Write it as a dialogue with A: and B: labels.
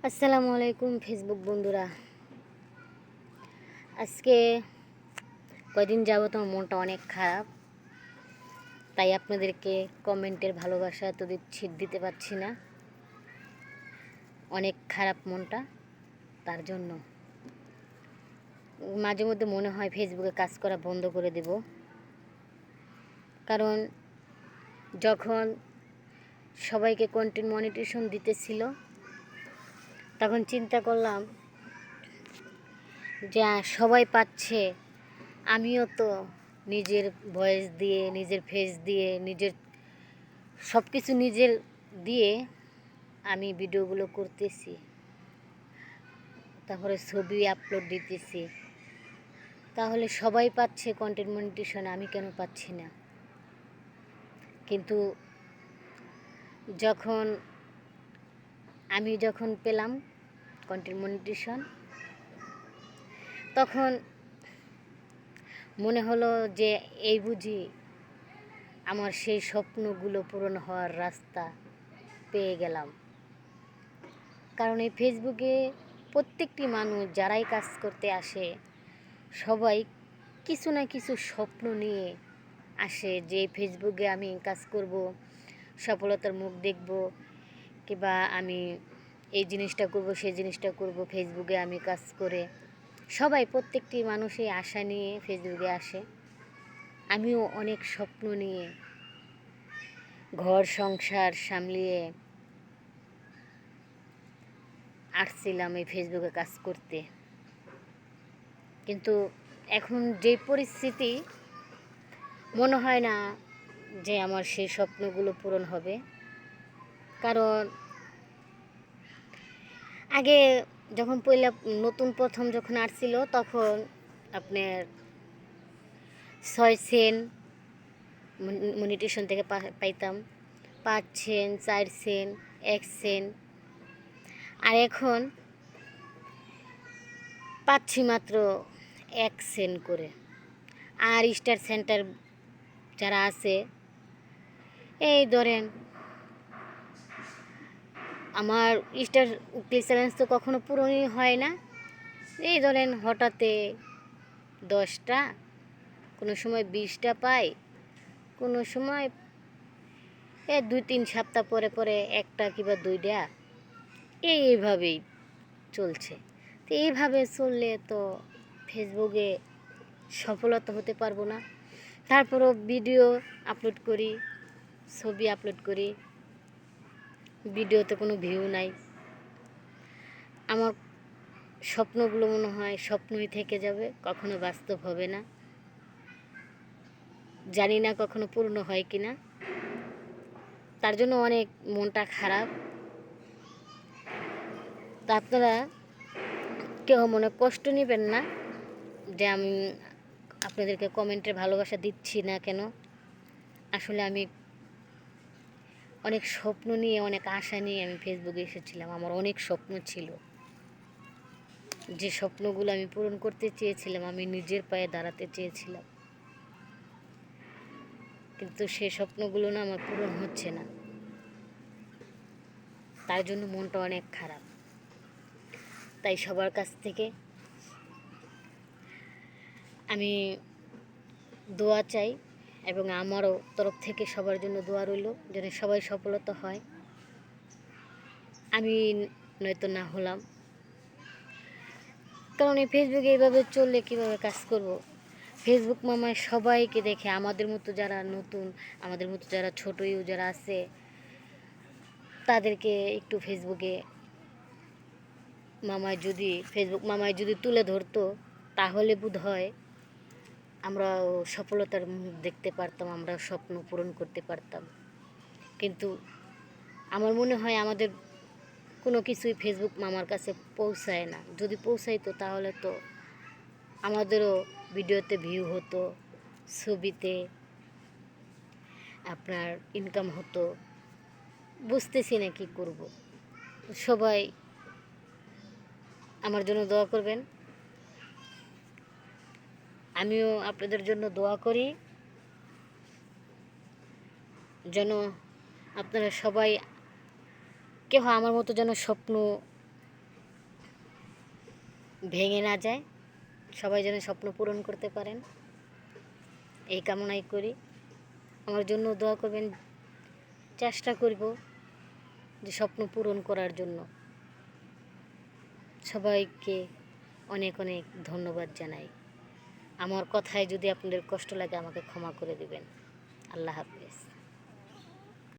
A: আসসালামু আলাইকুম ফেসবুক বন্ধুরা। আজকে কয়দিন যাবত আমার মনটা অনেক খারাপ, তাই আপনাদেরকে কমেন্টের ভালোবাসা তো দিতে পারছি না। অনেক খারাপ মনটা, তার জন্য মাঝে মধ্যে মনে হয় ফেসবুকে কাজ করা বন্ধ করে দেব। কারণ যখন সবাইকে কন্টেন্ট মনিটেশন দিতেছিল তখন চিন্তা করলাম যে সবাই পাচ্ছে, আমিও তো নিজের ভয়েস দিয়ে, নিজের ফেস দিয়ে, নিজের সব কিছু নিজের দিয়ে আমি ভিডিওগুলো করতেছি, তারপরে ছবি আপলোড দিতেছি। তাহলে সবাই পাচ্ছে কন্টেন্ট মনিটেশন, আমি কেন পাচ্ছি না? কিন্তু যখন পেলাম কন্টেন্ট মনিটেশন, তখন মনে হলো যে এই বুঝি আমার সেই স্বপ্নগুলো পূরণ হওয়ার রাস্তা পেয়ে গেলাম। কারণ এই ফেসবুকে প্রত্যেকটি মানুষ যারাই কাজ করতে আসে, সবাই কিছু না কিছু স্বপ্ন নিয়ে আসে যে ফেসবুকে আমি কাজ করব, সফলতার মুখ দেখব, কিংবা আমি এই জিনিসটা করব, সেই জিনিসটা করব। ফেসবুকে আমি কাজ করে সবাই, প্রত্যেকটি মানুষই আশা নিয়ে ফেসবুকে আসে। আমিও অনেক স্বপ্ন নিয়ে ঘর সংসার সামলিয়ে আসছিলাম এই ফেসবুকে কাজ করতে। কিন্তু এখন যে পরিস্থিতি, মনে হয় না যে আমার সেই স্বপ্নগুলো পূরণ হবে। কারণ আগে যখন প্রথম যখন আসছিল, তখন আপনার 6 সেন্ট মনিটেশন থেকে পাইতাম, 5 সেন্ট, 4 সেন্ট, 1 সেন্ট। আর এখন পাচ্ছি মাত্র 1 সেন্ট করে। আর স্টার সেন্টার যারা আছে, এই ধরেন আমার স্টার উক্তি চ্যালেঞ্জ তো কখনো পূরণই হয় না। এই ধরেন হঠাৎ 10টা, কোনো সময় 20টা পাই, কোনো সময় 2-3 সপ্তাহ পরে পরে একটা কিংবা 2টা, এইভাবেই চলছে। তো এইভাবে চললে তো ফেসবুকে সফলতা হতে পারবো না। তারপরও ভিডিও আপলোড করি, ছবি আপলোড করি, ভিডিওতে কোনো ভিউ নাই। আমার স্বপ্নগুলো মনে হয় স্বপ্নই থেকে যাবে, কখনো বাস্তব হবে না। জানি না কখনো পূর্ণ হয় কি না, তার জন্য অনেক মনটা খারাপ। তা আপনারা কেউ মনে কষ্ট নেবেন না যে আমি আপনাদেরকে কমেন্টের ভালোবাসা দিচ্ছি না কেন। আসলে আমি অনেক স্বপ্ন নিয়ে, অনেক আশা নিয়ে আমি ফেসবুকে এসেছিলাম। আমার অনেক স্বপ্ন ছিল, যে স্বপ্নগুলো আমি পূরণ করতে চেয়েছিলাম, আমি নিজের পায়ে দাঁড়াতে চেয়েছিলাম। কিন্তু সেই স্বপ্নগুলো না আমার পূরণ হচ্ছে না, তার জন্য মনটা অনেক খারাপ। তাই সবার কাছ থেকে আমি দোয়া চাই, এবং আমারও তরফ থেকে সবার জন্য দোয়া রইল যেন সবাই সফলতা হয়। আমি নয়তো না হলাম, কারণ এই ফেসবুকে এইভাবে চললে কীভাবে কাজ করব? ফেসবুক মামায় সবাইকে দেখে, আমাদের মতো যারা নতুন, আমাদের মতো যারা ছোটো ইউজার আছে, তাদেরকে একটু ফেসবুক মামায় যদি তুলে ধরতো, তাহলে বোধহয় আমরাও সফলতার মুখ দেখতে পারতাম, আমরা স্বপ্ন পূরণ করতে পারতাম। কিন্তু আমার মনে হয় আমাদের কোনো কিছুই ফেসবুক মামার কাছে পৌঁছায় না। যদি পৌঁছাইতো তাহলে তো আমাদেরও ভিডিওতে ভিউ হতো, ছবিতে আপনার ইনকাম হতো। বুঝতেছি না কী করব। সবাই আমার জন্য দোয়া করবেন, আমিও আপনাদের জন্য দোয়া করি যেন আপনারা সবাই কেউ আমার মতো যেন স্বপ্ন ভেঙে না যায়, সবাই যেন স্বপ্ন পূরণ করতে পারেন এই কামনাই করি। আমার জন্য দোয়া করবেন, চেষ্টা করব যে স্বপ্ন পূরণ করার জন্য। সবাইকে অনেক অনেক ধন্যবাদ জানাই। আমার কথায় যদি আপনাদের কষ্ট লাগে আমাকে ক্ষমা করে দিবেন। আল্লাহ হাফেজ।